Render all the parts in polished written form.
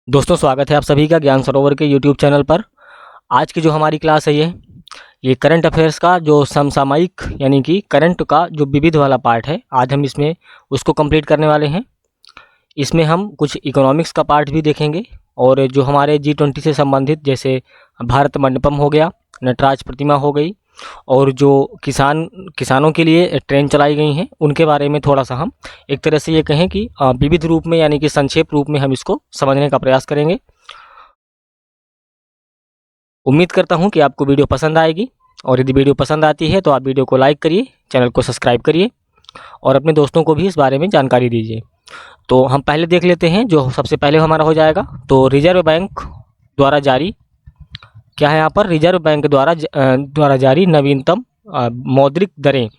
दोस्तों, स्वागत है आप सभी का ज्ञान सरोवर के यूट्यूब चैनल पर। आज की जो हमारी क्लास है ये करंट अफेयर्स का जो समसामयिक यानी कि करंट का जो विविध वाला पार्ट है, आज हम इसमें उसको कंप्लीट करने वाले हैं। इसमें हम कुछ इकोनॉमिक्स का पार्ट भी देखेंगे और जो हमारे G20 से संबंधित, जैसे भारत मंडपम हो गया, नटराज प्रतिमा हो गई, और जो किसानों के लिए ट्रेन चलाई गई हैं, उनके बारे में थोड़ा सा हम एक तरह से ये कहें कि विविध रूप में यानी कि संक्षेप रूप में हम इसको समझने का प्रयास करेंगे। उम्मीद करता हूँ कि आपको वीडियो पसंद आएगी, और यदि वीडियो पसंद आती है तो आप वीडियो को लाइक करिए, चैनल को सब्सक्राइब करिए और अपने दोस्तों को भी इस बारे में जानकारी दीजिए। तो हम पहले देख लेते हैं जो सबसे पहले हमारा हो जाएगा। तो रिजर्व बैंक द्वारा जारी क्या है यहाँ पर, रिजर्व बैंक द्वारा जारी नवीनतम मौद्रिक दरें।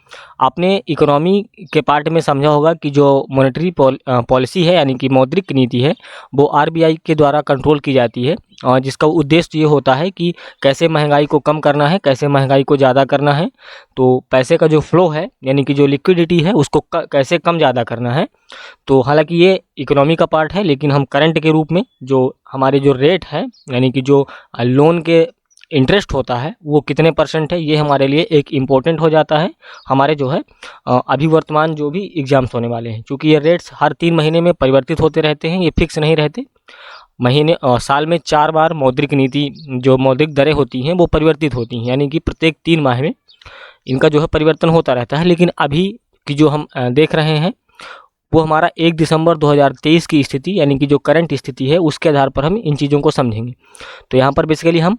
आपने इकोनॉमी के पार्ट में समझा होगा कि जो मॉनेटरी पॉलिसी है यानी कि मौद्रिक नीति है, वो आरबीआई के द्वारा कंट्रोल की जाती है, और जिसका उद्देश्य ये होता है कि कैसे महंगाई को कम करना है, कैसे महंगाई को ज़्यादा करना है। तो पैसे का जो फ्लो है यानी कि जो लिक्विडिटी है उसको कैसे कम ज़्यादा करना है। तो हालांकि ये इकोनॉमी का पार्ट है, लेकिन हम करंट के रूप में जो हमारे जो रेट है यानी कि जो लोन के इंटरेस्ट होता है वो कितने परसेंट है, ये हमारे लिए एक इम्पोर्टेंट हो जाता है हमारे जो है अभी वर्तमान जो भी एग्ज़ाम्स होने वाले हैं। क्योंकि ये रेट्स हर 3 महीने में परिवर्तित होते रहते हैं, ये फिक्स नहीं रहते। साल में 4 बार मौद्रिक नीति जो मौद्रिक दरें होती हैं वो परिवर्तित होती हैं, यानी कि प्रत्येक 3 माह में इनका जो है परिवर्तन होता रहता है। लेकिन अभी की जो हम देख रहे हैं वो हमारा 1 दिसंबर 2023 की स्थिति यानी कि जो करंट स्थिति है उसके आधार पर हम इन चीज़ों को समझेंगे। तो यहाँ पर बेसिकली हम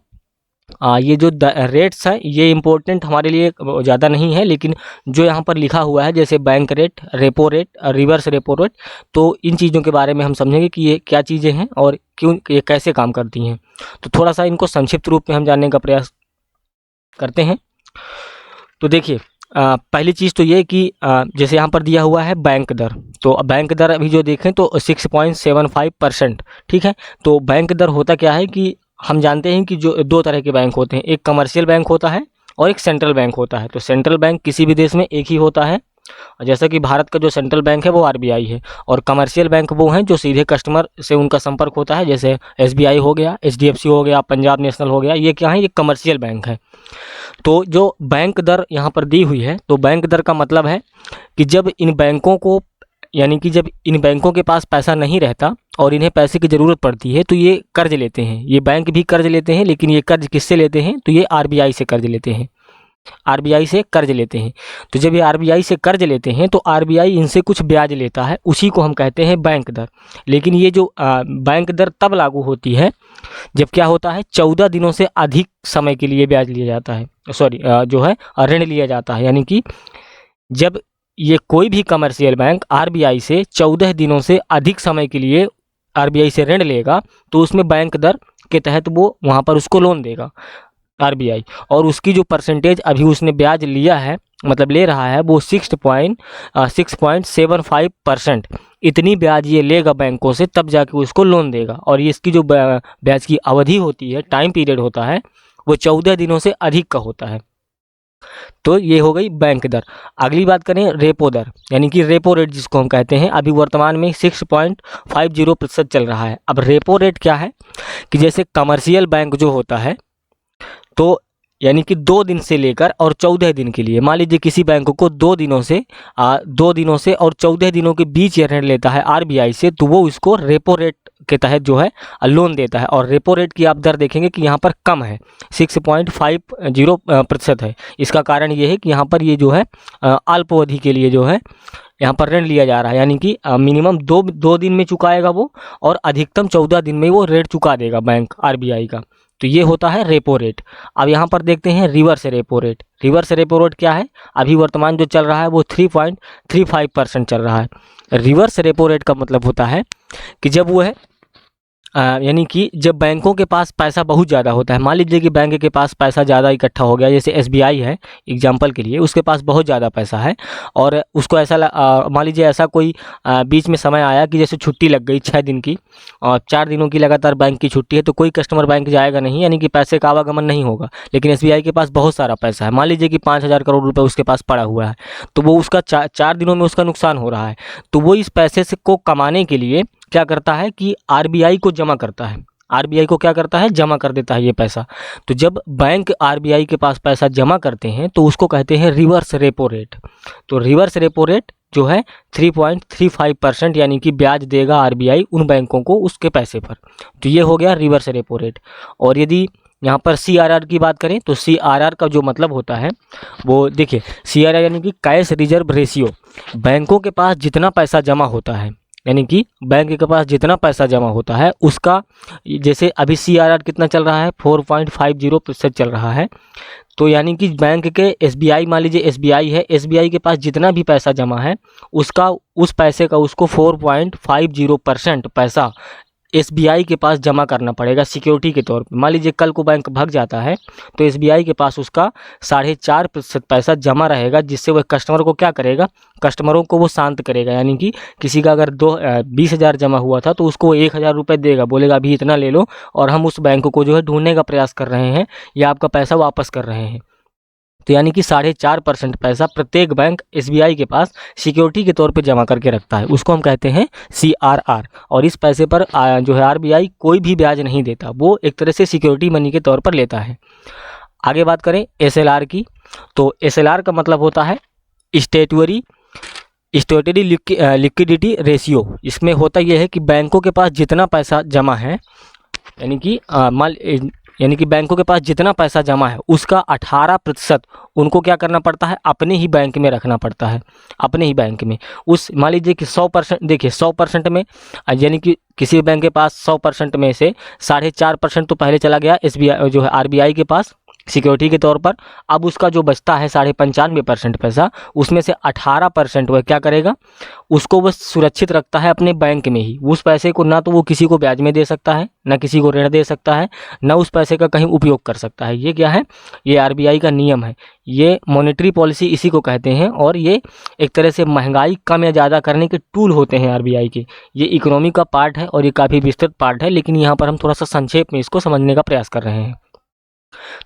ये जो रेट्स हैं ये इम्पोर्टेंट हमारे लिए ज़्यादा नहीं है, लेकिन जो यहाँ पर लिखा हुआ है जैसे bank rate, repo rate, reverse repo rate, तो इन चीज़ों के बारे में हम समझेंगे कि ये क्या चीज़ें हैं और क्यों ये कैसे काम करती हैं। तो थोड़ा सा इनको संक्षिप्त रूप में हम जानने का प्रयास करते हैं। तो देखिए, पहली चीज़ तो ये कि जैसे यहाँ पर दिया हुआ है बैंक दर, तो बैंक दर अभी जो देखें तो 6.75%, ठीक है। तो बैंक दर होता क्या है कि हम जानते हैं कि जो 2 तरह के बैंक होते हैं, एक कमर्शियल बैंक होता है और एक सेंट्रल बैंक होता है। तो सेंट्रल बैंक किसी भी देश में एक ही होता है, जैसा कि भारत का जो सेंट्रल बैंक है वो आरबीआई है, और कमर्शियल बैंक वो हैं जो सीधे कस्टमर से उनका संपर्क होता है, जैसे एसबीआई हो गया, एचडीएफसी हो गया, पंजाब नेशनल हो गया, ये क्या है, ये कमर्शियल बैंक है। तो जो बैंक दर यहाँ पर दी हुई है, तो बैंक दर का मतलब है कि जब इन बैंकों को यानी कि जब इन बैंकों के पास पैसा नहीं रहता और इन्हें पैसे की ज़रूरत पड़ती है तो ये कर्ज लेते हैं। ये बैंक भी कर्ज लेते हैं, लेकिन ये कर्ज किससे लेते हैं, तो ये आरबीआई से कर्ज लेते हैं, आरबीआई से कर्ज लेते हैं। तो जब ये आरबीआई से कर्ज लेते हैं तो आरबीआई इनसे कुछ ब्याज लेता है, उसी को हम कहते हैं बैंक दर। लेकिन ये जो बैंक दर तब लागू होती है जब क्या होता है, 14 दिनों से अधिक समय के लिए ब्याज लिया जाता है, सॉरी जो है ऋण लिया जाता है। यानी कि जब ये कोई भी कमर्शियल बैंक आरबीआई से 14 दिनों से अधिक समय के लिए आरबीआई से ऋण लेगा तो उसमें बैंक दर के तहत वो वहाँ पर उसको लोन देगा आरबीआई, और उसकी जो परसेंटेज अभी उसने ब्याज लिया है मतलब ले रहा है वो 6.75%। इतनी ब्याज ये लेगा बैंकों से, तब जाके उसको लोन देगा, और ये इसकी जो ब्याज की अवधि होती है, टाइम पीरियड होता है, वो 14 दिनों से अधिक का होता है। तो ये हो गई बैंक दर। अगली बात करें रेपो दर, यानी कि रेपो रेट जिसको हम कहते हैं, अभी वर्तमान में 6.50% चल रहा है। अब रेपो रेट क्या है कि जैसे कमर्शियल बैंक जो होता है, तो यानी कि 2 दिन से लेकर और 14 दिन के लिए, मान लीजिए किसी बैंक को 2 दिनों से और 14 दिनों के बीच ये ऋण लेता है आरबीआई से, तो वो इसको रेपो रेट के तहत जो है लोन देता है। और रेपो रेट की आप दर देखेंगे कि यहाँ पर कम है, 6.50% है। इसका कारण ये है कि यहाँ पर ये जो है अल्प अवधि के लिए जो है यहाँ पर ऋण लिया जा रहा है, यानी कि मिनिमम 2 दिन में चुकाएगा वो, और अधिकतम 14 दिन में वो रेट चुका देगा बैंक आरबीआई का। तो ये होता है रेपो रेट। अब यहाँ पर देखते हैं reverse repo rate. Reverse repo rate क्या है, अभी वर्तमान जो चल रहा है वो 3.35% चल रहा है। रिवर्स रेपो रेट का मतलब होता है कि जब वो है यानी कि जब बैंकों के पास पैसा बहुत ज़्यादा होता है, मान लीजिए कि बैंक के पास पैसा ज़्यादा इकट्ठा हो गया, जैसे एसबीआई है एग्जांपल के लिए, उसके पास बहुत ज़्यादा पैसा है, और उसको ऐसा मान लीजिए ऐसा कोई बीच में समय आया कि जैसे छुट्टी लग गई 6 दिन की, और 4 दिनों की लगातार बैंक की छुट्टी है, तो कोई कस्टमर बैंक जाएगा नहीं, यानी कि पैसे का आवागमन नहीं होगा। लेकिन एसबीआई के पास बहुत सारा पैसा है, मान लीजिए कि 5,000 करोड़ रुपये उसके पास पड़ा हुआ है, तो वो उसका 4 दिनों में उसका नुकसान हो रहा है। तो वो इस पैसे से को कमाने के लिए क्या करता है कि आरबीआई को जमा करता है। आरबीआई को क्या करता है, जमा कर देता है ये पैसा। तो जब बैंक आरबीआई के पास पैसा जमा करते हैं तो उसको कहते हैं रिवर्स रेपो रेट। तो रिवर्स रेपो रेट जो है 3.35% यानी कि ब्याज देगा आरबीआई उन बैंकों को उसके पैसे पर। तो ये हो गया रिवर्स रेपो रेट। और यदि यहाँ पर सीआरआर की बात करें तो सीआरआर का जो मतलब होता है वो देखिए, सीआरआर यानी कि कैश रिजर्व रेशियो। बैंकों के पास जितना पैसा जमा होता है, यानी कि बैंक के पास जितना पैसा जमा होता है उसका, जैसे अभी सीआरआर कितना चल रहा है, 4.50% चल रहा है। तो यानी कि बैंक के एसबीआई, मान लीजिए एसबीआई है, एसबीआई के पास जितना भी पैसा जमा है उसका, उस पैसे का उसको 4.50% पैसा एसबीआई के पास जमा करना पड़ेगा सिक्योरिटी के तौर पे। मान लीजिए कल को बैंक भाग जाता है तो एसबीआई के पास उसका 4.5% पैसा जमा रहेगा, जिससे वह कस्टमर को क्या करेगा, कस्टमरों को वो शांत करेगा। यानी कि किसी का अगर 20,000 जमा हुआ था तो उसको 1,000 रुपये देगा, बोलेगा अभी इतना ले लो, और हम उस बैंक को जो है ढूंढने का प्रयास कर रहे हैं या आपका पैसा वापस कर रहे हैं। तो यानी कि 4.5% पैसा प्रत्येक बैंक एसबीआई के पास सिक्योरिटी के तौर पे जमा करके रखता है, उसको हम कहते हैं सीआरआर। और इस पैसे पर जो है आरबीआई कोई भी ब्याज नहीं देता, वो एक तरह से सिक्योरिटी मनी के तौर पर लेता है। आगे बात करें एसएलआर की, तो एसएलआर का मतलब होता है स्टेटरी लिक्विडिटी रेशियो। इसमें होता यह है कि बैंकों के पास जितना पैसा जमा है, यानी कि बैंकों के पास जितना पैसा जमा है उसका 18% उनको क्या करना पड़ता है, अपने ही बैंक में रखना पड़ता है, अपने ही बैंक में। उस मान लीजिए कि 100%, देखिए 100% में, यानी कि किसी बैंक के पास 100% में से 4.5% तो पहले चला गया एसबीआई जो है आरबीआई के पास सिक्योरिटी के तौर पर। अब उसका जो बचता है 95.5% पैसा, उसमें से 18% वह क्या करेगा, उसको वह सुरक्षित रखता है अपने बैंक में ही। उस पैसे को ना तो वो किसी को ब्याज में दे सकता है, ना किसी को ऋण दे सकता है, ना उस पैसे का कहीं उपयोग कर सकता है। ये क्या है, ये आरबीआई का नियम है, ये मॉनेटरी पॉलिसी इसी को कहते हैं। और ये एक तरह से महंगाई कम या ज़्यादा करने के टूल होते हैं आरबीआई के। ये इकोनॉमी का पार्ट है और ये काफ़ी विस्तृत पार्ट है, लेकिन यहाँ पर हम थोड़ा सा संक्षेप में इसको समझने का प्रयास कर रहे हैं।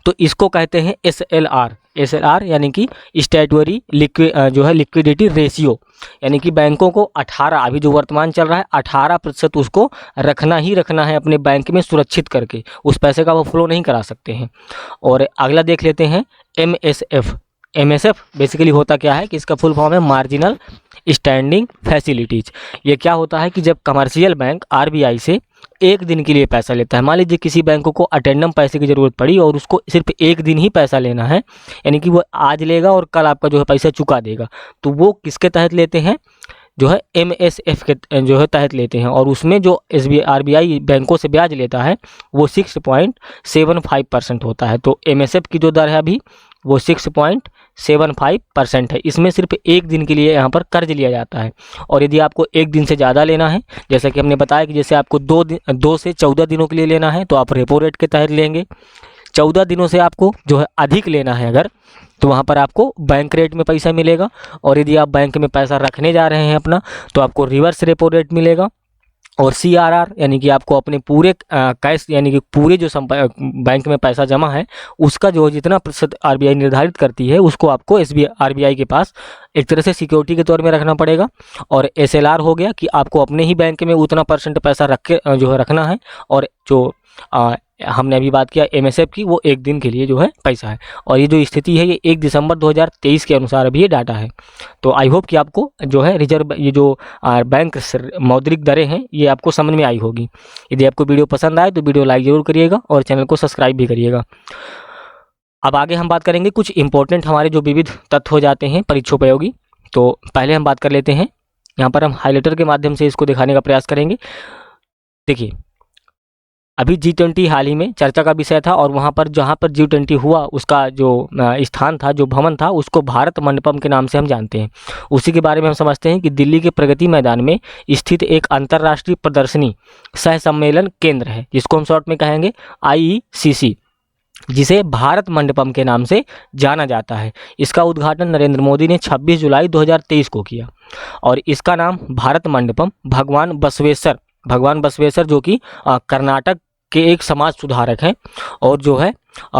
तो इसको कहते हैं एसएलआर। एसएलआर यानी कि स्टैट्यूटरी लिक्विडिटी रेशियो, यानी कि बैंकों को 18, अभी जो वर्तमान चल रहा है 18% उसको रखना ही रखना है अपने बैंक में सुरक्षित करके, उस पैसे का वो फ्लो नहीं करा सकते हैं। और अगला देख लेते हैं एमएसएफ। एमएसएफ बेसिकली होता क्या है कि इसका फुल फॉर्म है मार्जिनल स्टैंडिंग फैसिलिटीज। ये क्या होता है कि जब कमर्शियल बैंक आरबीआई से एक दिन के लिए पैसा लेता है, मान लीजिए किसी बैंक को अटेंडम पैसे की ज़रूरत पड़ी और उसको सिर्फ एक दिन ही पैसा लेना है, यानी कि वो आज लेगा और कल आपका जो है पैसा चुका देगा, तो वो किसके तहत लेते हैं, जो है एमएसएफ के जो है तहत लेते हैं। और उसमें जो आरबीआई बैंकों से ब्याज लेता है वो 6.75% होता है। तो एमएसएफ की जो दर है अभी वो 6.75% है। इसमें सिर्फ एक दिन के लिए यहाँ पर कर्ज लिया जाता है। और यदि आपको एक दिन से ज़्यादा लेना है, जैसा कि हमने बताया कि जैसे आपको 2 से 14 दिनों के लिए लेना है तो आप रेपो रेट के तहत लेंगे। 14 दिनों से आपको जो है अधिक लेना है अगर, तो वहाँ पर आपको बैंक रेट में पैसा मिलेगा। और यदि आप बैंक में पैसा रखने जा रहे हैं अपना, तो आपको रिवर्स रेपो रेट मिलेगा। और सीआरआर यानी कि आपको अपने पूरे कैश, यानी कि पूरे जो बैंक में पैसा जमा है उसका जो जितना प्रतिशत आरबीआई निर्धारित करती है उसको आपको आरबीआई के पास एक तरह से सिक्योरिटी के तौर में रखना पड़ेगा। और एसएलआर हो गया कि आपको अपने ही बैंक में उतना % पैसा रख के जो है रखना है। और जो हमने अभी बात किया एमएसएफ की, वो एक दिन के लिए जो है पैसा है। और ये जो स्थिति है ये 1 दिसंबर 2023 के अनुसार अभी ये डाटा है। तो आई होप कि आपको जो है रिजर्व ये जो बैंक मौद्रिक दरें हैं ये आपको समझ में आई होगी। यदि आपको वीडियो पसंद आए तो वीडियो लाइक ज़रूर करिएगा और चैनल को सब्सक्राइब भी करिएगा। अब आगे हम बात करेंगे कुछ इंपॉर्टेंट हमारे जो विविध तथ्य हो जाते हैं परीक्षोपयोगी। तो पहले हम बात कर लेते हैं, यहाँ पर हम हाईलाइटर के माध्यम से इसको दिखाने का प्रयास करेंगे। देखिए अभी G20 हाल ही में चर्चा का विषय था, और वहाँ पर जहाँ पर G20 हुआ उसका जो स्थान था, जो भवन था, उसको भारत मंडपम के नाम से हम जानते हैं। उसी के बारे में हम समझते हैं कि दिल्ली के प्रगति मैदान में स्थित एक अंतर्राष्ट्रीय प्रदर्शनी सह सम्मेलन केंद्र है, जिसको हम शॉर्ट में कहेंगे IECC, जिसे भारत मंडपम के नाम से जाना जाता है। इसका उद्घाटन नरेंद्र मोदी ने 26 जुलाई 2023 को किया। और इसका नाम भारत मंडपम भगवान बसवेश्वर जो कि कर्नाटक के एक समाज सुधारक हैं और जो है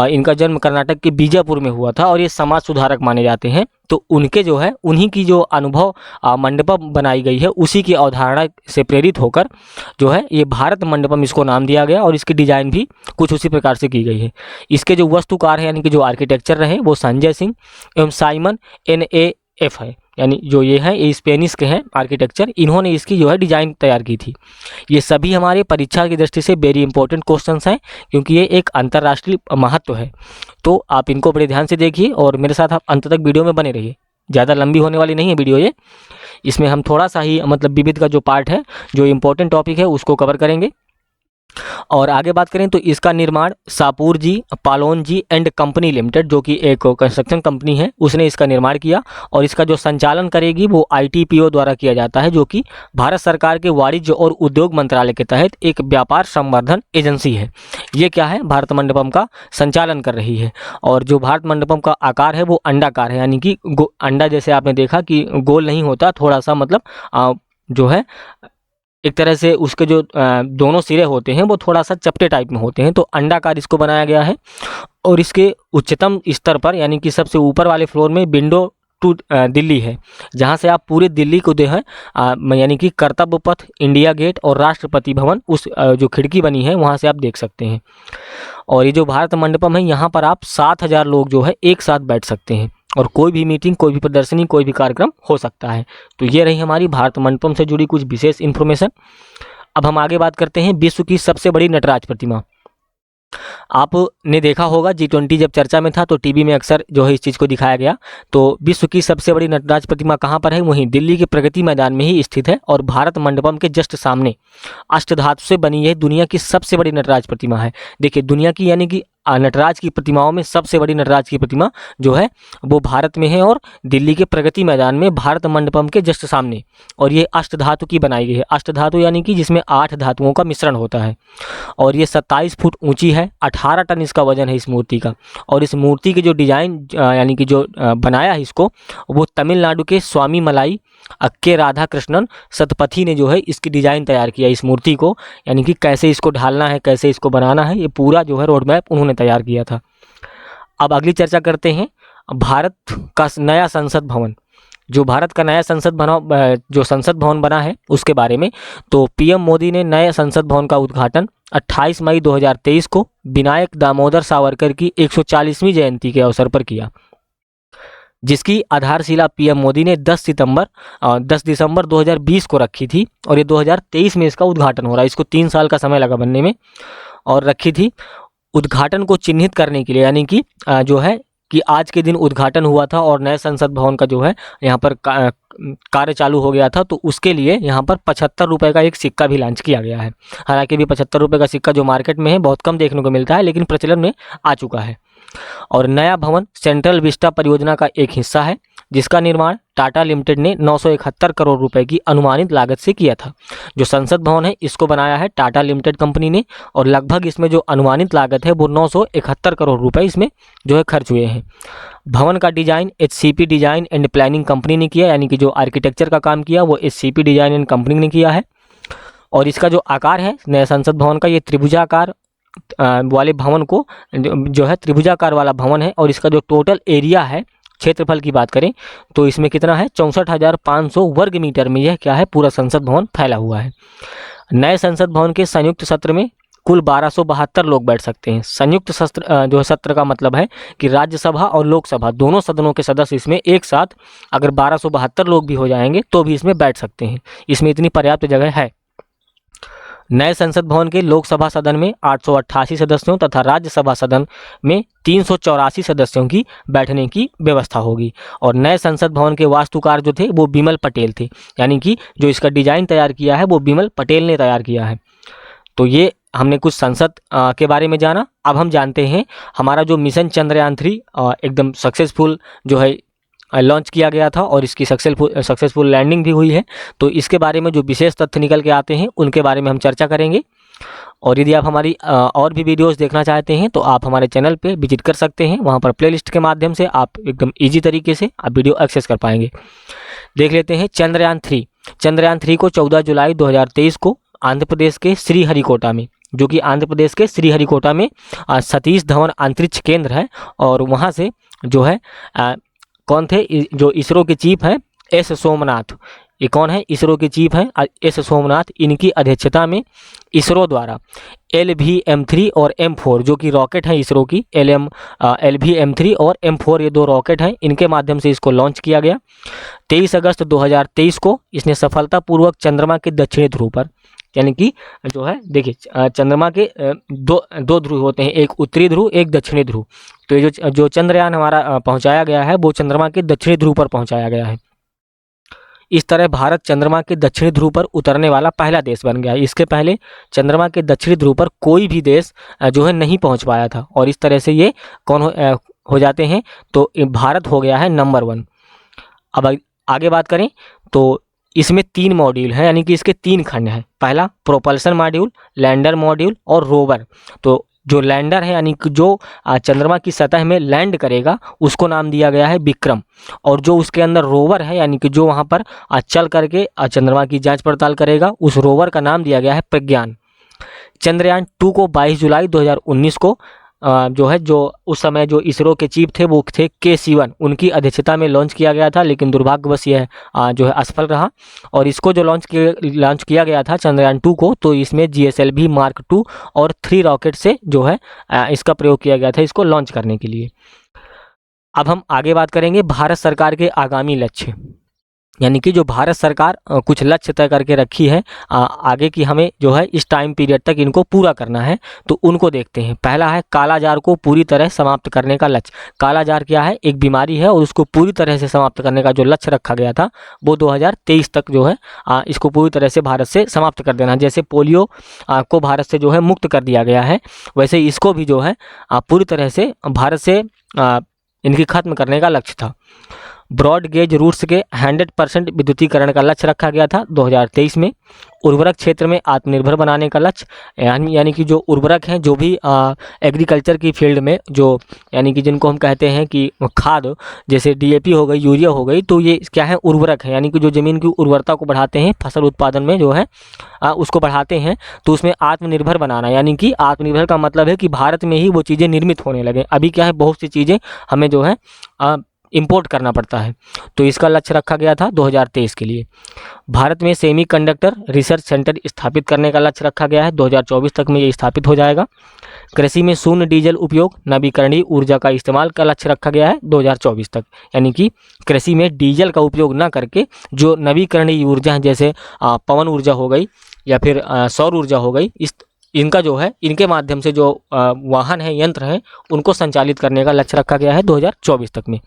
इनका जन्म कर्नाटक के बीजापुर में हुआ था और ये समाज सुधारक माने जाते हैं। तो उनके जो है उन्हीं की जो अनुभव मंडपम बनाई गई है उसी की अवधारणा से प्रेरित होकर जो है ये भारत मंडपम इसको नाम दिया गया और इसकी डिज़ाइन भी कुछ उसी प्रकार से की गई है। इसके जो वास्तुकार हैं यानी कि जो आर्किटेक्चर रहे वो संजय सिंह एवं साइमन NAF है, यानी जो ये है ये स्पेनिश के हैं आर्किटेक्चर, इन्होंने इसकी जो है डिज़ाइन तैयार की थी। ये सभी हमारे परीक्षा की दृष्टि से वेरी इंपॉर्टेंट क्वेश्चंस हैं क्योंकि ये एक अंतर्राष्ट्रीय महत्व है। तो आप इनको बड़े ध्यान से देखिए और मेरे साथ आप अंत तक वीडियो में बने रहिए। ज़्यादा लंबी होने वाली नहीं है वीडियो ये, इसमें हम थोड़ा सा ही मतलब विविध का जो पार्ट है जो इम्पोर्टेंट टॉपिक है उसको कवर करेंगे। और आगे बात करें तो इसका निर्माण सापुर जी पालोन जी एंड कंपनी लिमिटेड जो कि एक कंस्ट्रक्शन कंपनी है उसने इसका निर्माण किया और इसका जो संचालन करेगी वो ITPO द्वारा किया जाता है जो कि भारत सरकार के वाणिज्य और उद्योग मंत्रालय के तहत एक व्यापार संवर्धन एजेंसी है। ये क्या है, भारत मंडपम का संचालन कर रही है। और जो भारत मंडपम का आकार है वो अंडाकार है, यानी कि अंडा जैसे आपने देखा कि गोल नहीं होता, थोड़ा सा मतलब जो है एक तरह से उसके जो दोनों सिरे होते हैं वो थोड़ा सा चपटे टाइप में होते हैं, तो अंडाकार इसको बनाया गया है। और इसके उच्चतम स्तर पर यानी कि सबसे ऊपर वाले फ्लोर में विंडो टू दिल्ली है जहां से आप पूरे दिल्ली को जो है यानी कि कर्तव्य पथ, इंडिया गेट और राष्ट्रपति भवन उस जो खिड़की बनी है वहां से आप देख सकते हैं। और ये जो भारत मंडपम है यहाँ पर आप 7,000 लोग जो है एक साथ बैठ सकते हैं और कोई भी मीटिंग, कोई भी प्रदर्शनी, कोई भी कार्यक्रम हो सकता है। तो ये रही हमारी भारत मंडपम से जुड़ी कुछ विशेष इन्फॉर्मेशन। अब हम आगे बात करते हैं विश्व की सबसे बड़ी नटराज प्रतिमा। आपने देखा होगा G20 जब चर्चा में था तो टीवी में अक्सर जो है इस चीज़ को दिखाया गया। तो विश्व की सबसे बड़ी नटराज प्रतिमा कहाँ पर है, वहीं दिल्ली के प्रगति मैदान में ही स्थित है और भारत मंडपम के जस्ट सामने अष्टधातु से बनी यह दुनिया की सबसे बड़ी नटराज प्रतिमा है। देखिए दुनिया की यानी कि नटराज की प्रतिमाओं में सबसे बड़ी नटराज की प्रतिमा जो है वो भारत में है और दिल्ली के प्रगति मैदान में भारत मंडपम के जस्ट सामने, और ये अष्टधातु की बनाई गई है। अष्टधातु यानी कि जिसमें 8 धातुओं का मिश्रण होता है और ये 27 फुट ऊंची है, 18 टन इसका वजन है इस मूर्ति का। और इस मूर्ति की जो डिज़ाइन यानी कि जो बनाया है इसको वो तमिलनाडु के स्वामी मलाई के राधा कृष्णन सतपथी ने जो है इसकी डिज़ाइन तैयार किया इस मूर्ति को, यानी कि कैसे इसको ढालना है, कैसे इसको बनाना है, ये पूरा जो है रोड मैप उन्होंने तैयार किया था। अब अगली चर्चा करते हैं भारत का नया संसद भवन। जो भारत का नया संसद भवन बना है उसके बारे में। तो PM मोदी ने नए संसद भवन का उद्घाटन 28 मई 2023 को विनायक दामोदर सावरकर की 140वीं जयंती के अवसर पर किया, जिसकी आधारशिला PM मोदी ने 10 दिसंबर 2020 को रखी थी और ये 2023 में इसका उद्घाटन हो रहा है। इसको 3 साल का समय लगा बनने में और रखी थी उद्घाटन को चिन्हित करने के लिए, यानी कि जो है कि आज के दिन उद्घाटन हुआ था और नए संसद भवन का जो है यहाँ पर कार्य चालू हो गया था। तो उसके लिए यहाँ पर 75 रुपये का एक सिक्का भी लॉन्च किया गया है। हालांकि भी 75 रुपये का सिक्का जो मार्केट में है बहुत कम देखने को मिलता है, लेकिन प्रचलन में आ चुका है। और नया भवन सेंट्रल विस्टा परियोजना का एक हिस्सा है जिसका निर्माण टाटा लिमिटेड ने 971 करोड़ रुपए की अनुमानित लागत से किया था। जो संसद भवन है इसको बनाया है टाटा लिमिटेड कंपनी ने और लगभग इसमें जो अनुमानित लागत है वो 971 करोड़ रुपए इसमें जो है खर्च हुए हैं। भवन का design HCP design and planning company ने किया, यानी कि जो आर्किटेक्चर का काम किया वो HCP डिजाइन एंड कंपनी ने किया है। और इसका जो आकार है नया संसद भवन का, ये त्रिभुजाकार वाले भवन को जो है त्रिभुजाकार वाला भवन है। और इसका जो टोटल एरिया है, क्षेत्रफल की बात करें तो इसमें कितना है 64,500 वर्ग मीटर में यह क्या है पूरा संसद भवन फैला हुआ है। नए संसद भवन के संयुक्त सत्र में कुल 1272 लोग बैठ सकते हैं। संयुक्त सत्र जो है सत्र का मतलब है कि राज्यसभा और लोकसभा दोनों सदनों के सदस्य इसमें एक साथ अगर 1272 लोग भी हो जाएंगे तो भी इसमें बैठ सकते हैं। इसमें इतनी पर्याप्त जगह है। नए संसद भवन के लोकसभा सदन में 888 सदस्यों तथा राज्यसभा सदन में 384 सदस्यों की बैठने की व्यवस्था होगी। और नए संसद भवन के वास्तुकार जो थे वो बिमल पटेल थे, यानी कि जो इसका डिजाइन तैयार किया है वो बिमल पटेल ने तैयार किया है। तो ये हमने कुछ संसद के बारे में जाना। अब हम जानते हैं हमारा जो मिशन चंद्रयान 3 एकदम सक्सेसफुल जो है लॉन्च किया गया था और इसकी सक्सेसफुल लैंडिंग भी हुई है। तो इसके बारे में जो विशेष तथ्य निकल के आते हैं उनके बारे में हम चर्चा करेंगे। और यदि आप हमारी और भी वीडियोस देखना चाहते हैं तो आप हमारे चैनल पे विजिट कर सकते हैं। वहाँ पर प्लेलिस्ट के माध्यम से आप एकदम ईजी तरीके से आप वीडियो एक्सेस कर पाएंगे। देख लेते हैं चंद्रयान 3। चंद्रयान 3 को 14 जुलाई 2023 को आंध्र प्रदेश के श्रीहरिकोटा में जो कि आंध्र प्रदेश के श्रीहरिकोटा में सतीश धवन अंतरिक्ष केंद्र है। और वहाँ से जो है कौन थे जो इसरो के चीफ हैं, एस सोमनाथ। ये कौन है? इसरो के चीफ हैं एस सोमनाथ। इनकी अध्यक्षता में इसरो द्वारा LV-M3 और M4 जो कि रॉकेट हैं इसरो की, LV-M3 और M4 ये 2 रॉकेट हैं, इनके माध्यम से इसको लॉन्च किया गया। 23 अगस्त 2023 को इसने सफलतापूर्वक चंद्रमा के दक्षिणी ध्रुव पर, यानी कि जो है देखिए चंद्रमा के दो ध्रुव होते हैं, एक उत्तरी ध्रुव एक दक्षिणी ध्रुव। तो ये जो चंद्रयान हमारा पहुंचाया गया है वो चंद्रमा के दक्षिणी ध्रुव पर पहुंचाया गया है। इस तरह भारत चंद्रमा के दक्षिणी ध्रुव पर उतरने वाला पहला देश बन गया है। इसके पहले चंद्रमा के दक्षिणी ध्रुव पर कोई भी देश जो है नहीं पहुंच पाया था, और इस तरह से ये कौन हो जाते हैं, तो भारत हो गया है नंबर 1। अब आगे बात करें तो इसमें 3 मॉड्यूल हैं, यानी कि इसके 3 खंड हैं। पहला प्रोपल्शन मॉड्यूल, लैंडर मॉड्यूल और रोवर। तो जो लैंडर है यानी कि जो चंद्रमा की सतह में लैंड करेगा उसको नाम दिया गया है विक्रम, और जो उसके अंदर रोवर है यानी कि जो वहाँ पर चल करके चंद्रमा की जांच पड़ताल करेगा उस रोवर का नाम दिया गया है प्रज्ञान। चंद्रयान 2 को 22 जुलाई 2019 को जो उस समय जो इसरो के चीफ थे वो थे के सिवन, उनकी अध्यक्षता में लॉन्च किया गया था, लेकिन दुर्भाग्यवश यह जो है असफल रहा। और इसको जो लॉन्च किया गया था चंद्रयान 2 को, तो इसमें GSLV Mark 2 और 3 रॉकेट से जो है इसका प्रयोग किया गया था इसको लॉन्च करने के लिए। अब हम आगे बात करेंगे भारत सरकार के आगामी लक्ष्य, यानी कि जो भारत सरकार कुछ लक्ष्य तय करके रखी है आगे की, हमें जो है इस टाइम पीरियड तक इनको पूरा करना है, तो उनको देखते हैं। पहला है कालाजार को पूरी तरह समाप्त करने का लक्ष्य। कालाजार क्या है? एक बीमारी है, और उसको पूरी तरह से समाप्त करने का जो लक्ष्य रखा गया था वो 2023 तक जो है इसको पूरी तरह से भारत से समाप्त कर देना। जैसे पोलियो को भारत से जो है मुक्त कर दिया गया है, वैसे इसको भी जो है पूरी तरह से भारत से इनकी खत्म करने का लक्ष्य था। ब्रॉड गेज रूट्स के 100% विद्युतीकरण का लक्ष्य रखा गया था 2023 में। उर्वरक क्षेत्र में आत्मनिर्भर बनाने का लक्ष्य, यानी कि जो उर्वरक हैं जो भी एग्रीकल्चर की फील्ड में जो यानी कि जिनको हम कहते हैं कि खाद, जैसे DAP हो गई, यूरिया हो गई, तो ये क्या है? उर्वरक है, यानी कि जो ज़मीन की उर्वरता को बढ़ाते हैं, फसल उत्पादन में जो है उसको बढ़ाते हैं। तो उसमें आत्मनिर्भर बनाना, यानी कि आत्मनिर्भर का मतलब है कि भारत में ही वो चीज़ें निर्मित होने लगे। अभी क्या है, बहुत सी चीज़ें हमें जो है इंपोर्ट करना पड़ता है, तो इसका लक्ष्य रखा गया था 2023 के लिए। भारत में सेमीकंडक्टर रिसर्च सेंटर स्थापित करने का लक्ष्य रखा गया है, 2024 तक में ये स्थापित हो जाएगा। कृषि में शून्य डीजल उपयोग, नवीकरणीय ऊर्जा का इस्तेमाल का लक्ष्य रखा गया है 2024 तक, यानी कि कृषि में डीजल का उपयोग न करके जो नवीकरणीय ऊर्जा है, जैसे पवन ऊर्जा हो गई या फिर सौर ऊर्जा हो गई, इनका जो है इनके माध्यम से जो वाहन है, यंत्र हैं, उनको संचालित करने का लक्ष्य रखा गया है 2024 तक में।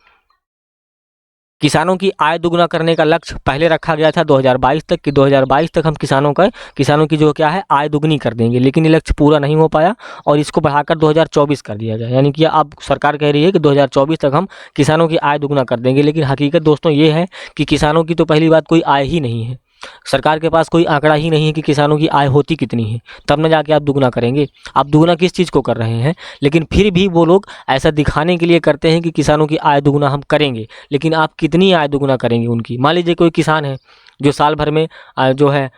किसानों की आय दुगना करने का लक्ष्य पहले रखा गया था 2022 तक कि 2022 तक हम किसानों की जो क्या है आय दुगनी कर देंगे, लेकिन ये लक्ष्य पूरा नहीं हो पाया और इसको बढ़ाकर 2024 कर दिया गया। यानी कि अब सरकार कह रही है कि 2024 तक हम किसानों की आय दुगना कर देंगे, लेकिन हकीकत दोस्तों ये है कि किसानों की तो पहली बात कोई आय ही नहीं है। सरकार के पास कोई आंकड़ा ही नहीं है कि किसानों की आय होती कितनी है, तब न जाके आप दुगना करेंगे। आप दुगना किस चीज़ को कर रहे हैं? लेकिन फिर भी वो लोग ऐसा दिखाने के लिए करते हैं कि किसानों की आय दुगना हम करेंगे, लेकिन आप कितनी आय दुगना करेंगे उनकी? मान लीजिए कोई किसान है जो साल भर में जो है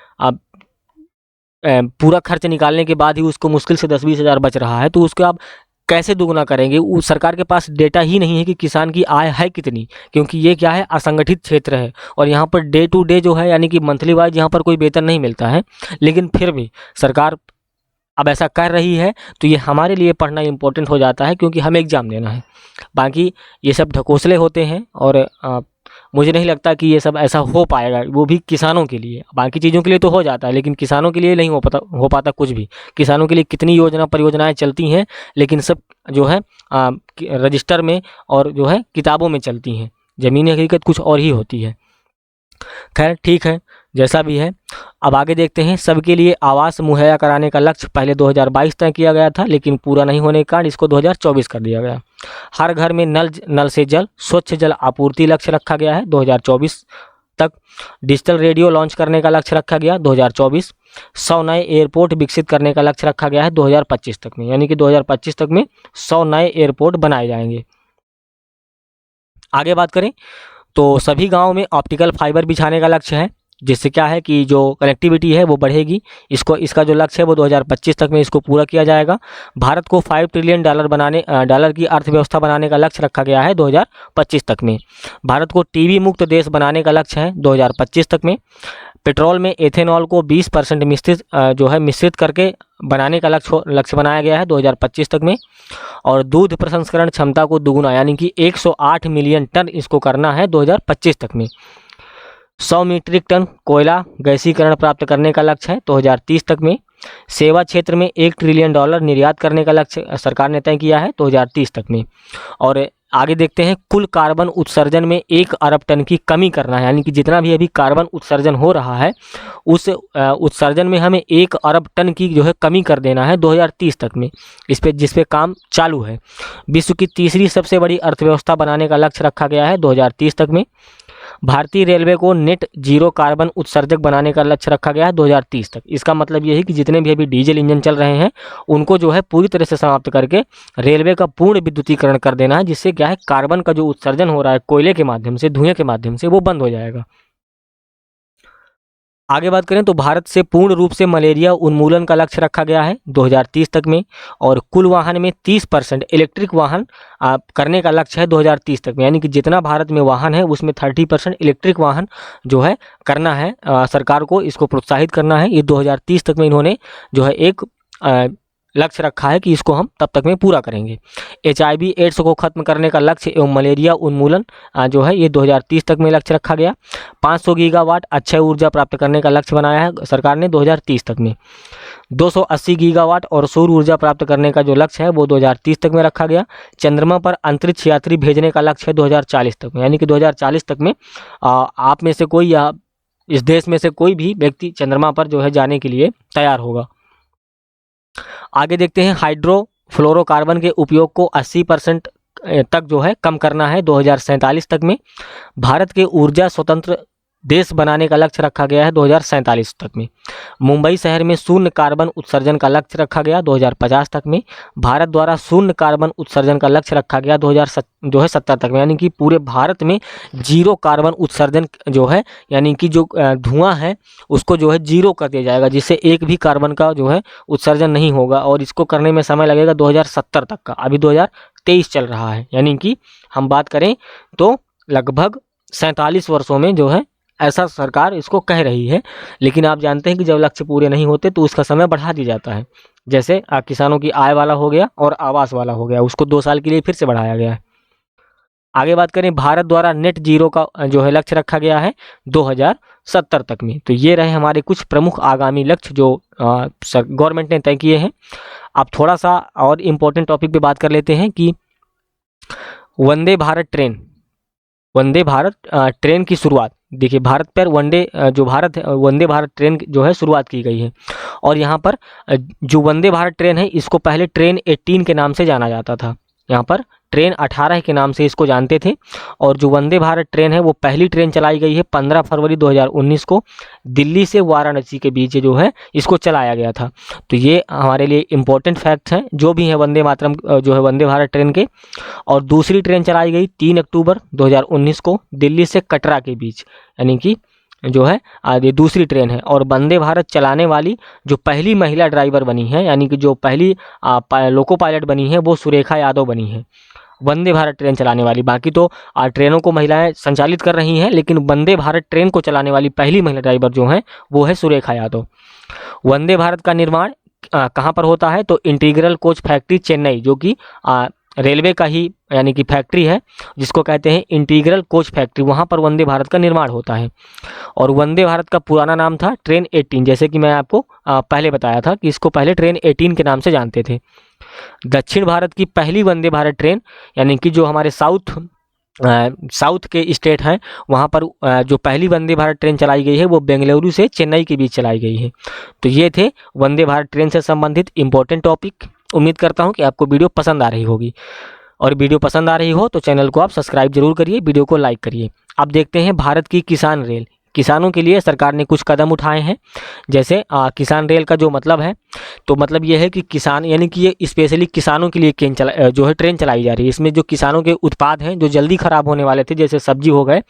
पूरा खर्च निकालने के बाद ही उसको मुश्किल से 10-20 हज़ार बच रहा है, तो उसको आप कैसे दुगना करेंगे? उस सरकार के पास डेटा ही नहीं है कि किसान की आय है कितनी, क्योंकि ये क्या है, असंगठित क्षेत्र है और यहाँ पर डे टू डे जो है यानी कि मंथली वाइज यहाँ पर कोई वेतन नहीं मिलता है। लेकिन फिर भी सरकार अब ऐसा कर रही है, तो ये हमारे लिए पढ़ना इम्पोर्टेंट हो जाता है क्योंकि हमें एग्ज़ाम देना है। बाकी ये सब ढकोसले होते हैं और मुझे नहीं लगता कि ये सब ऐसा हो पाएगा, वो भी किसानों के लिए। बाकी चीज़ों के लिए तो हो जाता है, लेकिन किसानों के लिए नहीं हो पाता कुछ भी। किसानों के लिए कितनी परियोजनाएं चलती हैं, लेकिन सब जो है रजिस्टर में और जो है किताबों में चलती हैं। ज़मीनी हकीकत कुछ और ही होती है। खैर ठीक है, जैसा भी है। अब आगे देखते हैं। सबके लिए आवास मुहैया कराने का लक्ष्य पहले 2022 तय किया गया था, लेकिन पूरा नहीं होने के कारण इसको 2024 कर दिया गया। हर घर में नल से जल, स्वच्छ जल आपूर्ति लक्ष्य रखा गया है 2024 तक। डिजिटल रेडियो लॉन्च करने का लक्ष्य रखा गया 2024। 100 नए एयरपोर्ट विकसित करने का लक्ष्य रखा गया है 2025 तक में, यानी कि 2025 तक में 100 नए एयरपोर्ट बनाए जाएंगे। आगे बात करें तो सभी गाँव में ऑप्टिकल फाइबर बिछाने का लक्ष्य है जिससे क्या है कि जो कनेक्टिविटी है वो बढ़ेगी। इसका जो लक्ष्य है वो 2025 तक में इसको पूरा किया जाएगा। भारत को $5 ट्रिलियन डॉलर की अर्थव्यवस्था बनाने का लक्ष्य रखा गया है 2025 तक में। भारत को टीबी मुक्त देश बनाने का लक्ष्य है 2025 तक में। पेट्रोल में एथेनॉल को 20% मिश्रित करके बनाने का लक्ष्य बनाया गया है 2025 तक में। और दूध प्रसंस्करण क्षमता को दुगुना यानी कि 108 मिलियन टन इसको करना है 2025 तक में। 100 मीट्रिक टन कोयला गैसीकरण प्राप्त करने का लक्ष्य है 2030 तक में। सेवा क्षेत्र में $1 ट्रिलियन निर्यात करने का लक्ष्य सरकार ने तय किया है 2030 तक में। और आगे देखते हैं, कुल कार्बन उत्सर्जन में 1 अरब टन की कमी करना है, यानी कि जितना भी अभी कार्बन उत्सर्जन हो रहा है उस उत्सर्जन में हमें 1 अरब टन की कमी कर देना है 2030 तक में। जिस पे काम चालू है। विश्व की तीसरी सबसे बड़ी अर्थव्यवस्था बनाने का लक्ष्य रखा गया है 2030 तक में। भारतीय रेलवे को नेट जीरो कार्बन उत्सर्जक बनाने का लक्ष्य रखा गया है 2030 तक। इसका मतलब ये है कि जितने भी अभी डीजल इंजन चल रहे हैं उनको पूरी तरह से समाप्त करके रेलवे का पूर्ण विद्युतीकरण कर देना है, जिससे क्या है कार्बन का जो उत्सर्जन हो रहा है कोयले के माध्यम से, धुएं के माध्यम से, वो बंद हो जाएगा। आगे बात करें तो भारत से पूर्ण रूप से मलेरिया उन्मूलन का लक्ष्य रखा गया है 2030 तक में। और कुल वाहन में 30% इलेक्ट्रिक वाहन करने का लक्ष्य है 2030 तक में, यानी कि जितना भारत में वाहन है उसमें 30% इलेक्ट्रिक वाहन करना है। सरकार को इसको प्रोत्साहित करना है। ये 2030 तक में इन्होंने एक लक्ष्य रखा है कि इसको हम तब तक में पूरा करेंगे। HIV एड्स को खत्म करने का लक्ष्य एवं मलेरिया उन्मूलन ये 2030 तक में लक्ष्य रखा गया। 500 गीगावाट अक्षय ऊर्जा प्राप्त करने का लक्ष्य बनाया है सरकार ने 2030 तक में। 280 गीगावाट और सौर ऊर्जा प्राप्त करने का जो लक्ष्य है वो 2030 तक में रखा गया। चंद्रमा पर अंतरिक्ष यात्री भेजने का लक्ष्य है 2040 तक में, यानी कि 2040 तक में आप में से कोई या इस देश में से कोई भी व्यक्ति चंद्रमा पर जाने के लिए तैयार होगा। आगे देखते हैं, हाइड्रोफ्लोरोकार्बन के उपयोग को 80% तक कम करना है 2047 तक में। भारत के ऊर्जा स्वतंत्र देश बनाने का लक्ष्य रखा गया है 2047 तक में। मुंबई शहर में शून्य कार्बन उत्सर्जन का लक्ष्य रखा गया 2050 तक में। भारत द्वारा शून्य कार्बन उत्सर्जन का लक्ष्य रखा गया 2070 तक में, यानी कि पूरे भारत में जीरो कार्बन उत्सर्जन यानी कि जो धुआं है उसको जीरो कर दिया जाएगा, जिससे एक भी कार्बन का उत्सर्जन नहीं होगा। और इसको करने में समय लगेगा 2070 तक का, अभी 2023 चल रहा है, यानी कि हम बात करें तो लगभग 47 वर्षों में ऐसा सरकार इसको कह रही है। लेकिन आप जानते हैं कि जब लक्ष्य पूरे नहीं होते तो उसका समय बढ़ा दिया जाता है। जैसे किसानों की आय वाला हो गया और आवास वाला हो गया, उसको 2 साल के लिए फिर से बढ़ाया गया है। आगे बात करें, भारत द्वारा नेट जीरो का लक्ष्य रखा गया है 2070 तक में। तो ये रहे हमारे कुछ प्रमुख आगामी लक्ष्य जो गवर्नमेंट ने तय किए हैं। अब थोड़ा सा और इम्पोर्टेंट टॉपिक पे बात कर लेते हैं कि वंदे भारत ट्रेन की शुरुआत। देखिए, भारत पर वंदे भारत ट्रेन शुरुआत की गई है। और यहाँ पर जो वंदे भारत ट्रेन है इसको पहले ट्रेन 18 के नाम से जाना जाता था। यहाँ पर ट्रेन 18 के नाम से इसको जानते थे। और जो वंदे भारत ट्रेन है वो पहली ट्रेन चलाई गई है 15 फरवरी 2019 को दिल्ली से वाराणसी के बीच इसको चलाया गया था। तो ये हमारे लिए इम्पोर्टेंट फैक्ट्स हैं जो भी हैं वंदे मातरम वंदे भारत ट्रेन के। और दूसरी ट्रेन चलाई गई 3 अक्टूबर 2019 को दिल्ली से कटरा के बीच, यानी कि ये दूसरी ट्रेन है। और वंदे भारत चलाने वाली जो पहली महिला ड्राइवर बनी है, यानी कि जो पहली लोको पायलट बनी है वो सुरेखा यादव बनी है, वंदे भारत ट्रेन चलाने वाली। बाकी तो ट्रेनों को महिलाएं संचालित कर रही हैं, लेकिन वंदे भारत ट्रेन को चलाने वाली पहली महिला ड्राइवर वो है सुरेखा यादव। वंदे भारत का निर्माण कहाँ पर होता है तो इंटीग्रल कोच फैक्ट्री चेन्नई, जो कि रेलवे का ही यानी कि फैक्ट्री है जिसको कहते हैं इंटीग्रल कोच फैक्ट्री, वहाँ पर वंदे भारत का निर्माण होता है। और वंदे भारत का पुराना नाम था ट्रेन 18, जैसे कि मैं आपको पहले बताया था कि इसको पहले ट्रेन 18 के नाम से जानते थे। दक्षिण भारत की पहली वंदे भारत ट्रेन, यानी कि जो हमारे साउथ के स्टेट हैं वहाँ पर जो पहली वंदे भारत ट्रेन चलाई गई है वो बेंगलुरु से चेन्नई के बीच चलाई गई है। तो ये थे वंदे भारत ट्रेन से संबंधित इम्पोर्टेंट टॉपिक। उम्मीद करता हूँ कि आपको वीडियो पसंद आ रही होगी, और वीडियो पसंद आ रही हो तो चैनल को आप सब्सक्राइब जरूर करिए, वीडियो को लाइक करिए। अब देखते हैं भारत की किसान रेल किसानों के लिए सरकार ने कुछ कदम उठाए हैं। जैसे किसान रेल का जो मतलब है, तो मतलब ये है कि किसान यानी कि ये स्पेशली किसानों के लिए ट्रेन चलाई जा रही है। इसमें जो किसानों के उत्पाद हैं जो जल्दी ख़राब होने वाले थे, जैसे सब्जी हो गए,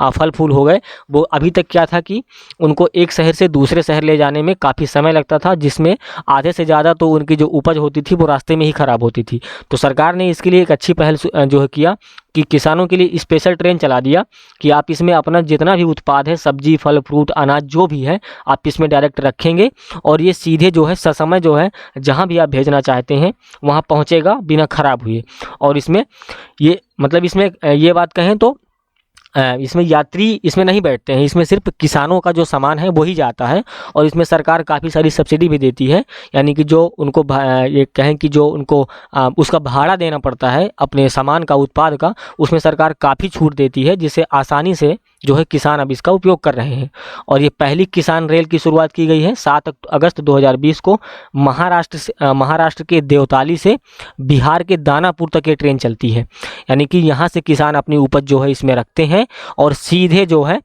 फल फूल हो गए, वो अभी तक क्या था कि उनको एक शहर से दूसरे शहर ले जाने में काफ़ी समय लगता था, जिसमें आधे से ज़्यादा तो उनकी जो उपज होती थी वो रास्ते में ही ख़राब होती थी। तो सरकार ने इसके लिए एक अच्छी पहल जो है किया कि किसानों के लिए स्पेशल ट्रेन चला दिया कि आप इसमें अपना जितना भी उत्पाद है, सब्जी फल फ्रूट अनाज जो भी है, आप इसमें डायरेक्ट रखेंगे और ये सीधे जो है ससमय जो है जहाँ भी आप भेजना चाहते हैं वहाँ पहुँचेगा बिना ख़राब हुए। और इसमें ये मतलब इसमें ये बात कहें तो इसमें यात्री इसमें नहीं बैठते हैं, इसमें सिर्फ किसानों का जो सामान है वही जाता है। और इसमें सरकार काफ़ी सारी सब्सिडी भी देती है, यानी कि जो उनको ये कहें कि जो उनको उसका भाड़ा देना पड़ता है अपने सामान का, उत्पाद का, उसमें सरकार काफ़ी छूट देती है, जिससे आसानी से जो है किसान अब इसका उपयोग कर रहे हैं। और ये पहली किसान रेल की शुरुआत की गई है 7 अगस्त 2020 को महाराष्ट्र के देवताली से बिहार के दानापुर तक ये ट्रेन चलती है। यानी कि यहाँ से किसान अपनी उपज जो है इसमें रखते हैं और सीधे जो है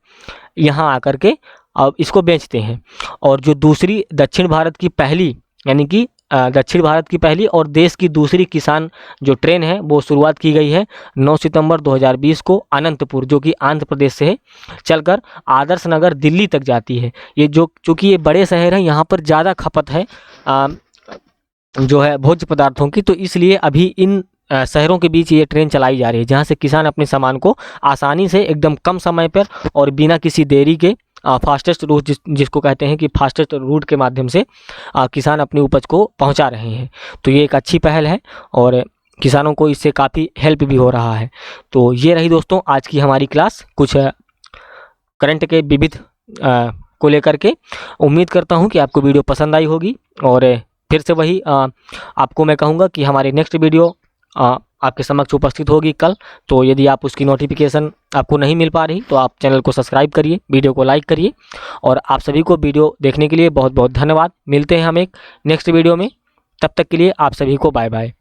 यहाँ आकर के अब इसको बेचते हैं। और जो दूसरी दक्षिण भारत की पहली यानी कि दक्षिण भारत की पहली और देश की दूसरी किसान जो ट्रेन है वो शुरुआत की गई है 9 सितंबर 2020 को अनंतपुर, जो कि आंध्र प्रदेश से चलकर आदर्श नगर दिल्ली तक जाती है। ये जो चूँकि ये बड़े शहर हैं, यहाँ पर ज़्यादा खपत है जो है भोज्य पदार्थों की, तो इसलिए अभी इन शहरों के बीच ये ट्रेन चलाई जा रही है, जहाँ से किसान अपने सामान को आसानी से एकदम कम समय पर और बिना किसी देरी के फास्टेस्ट रूट जिसको कहते हैं कि फास्टेस्ट रूट के माध्यम से किसान अपनी उपज को पहुंचा रहे हैं। तो ये एक अच्छी पहल है और किसानों को इससे काफ़ी हेल्प भी हो रहा है। तो ये रही दोस्तों आज की हमारी क्लास, कुछ करंट के विविध को लेकर के। उम्मीद करता हूं कि आपको वीडियो पसंद आई होगी और फिर से वही आपको मैं कहूँगा कि हमारी नेक्स्ट वीडियो आपके समक्ष उपस्थित होगी कल। तो यदि आप उसकी नोटिफिकेशन आपको नहीं मिल पा रही तो आप चैनल को सब्सक्राइब करिए, वीडियो को लाइक करिए। और आप सभी को वीडियो देखने के लिए बहुत बहुत धन्यवाद। मिलते हैं हम एक नेक्स्ट वीडियो में, तब तक के लिए आप सभी को बाय बाय।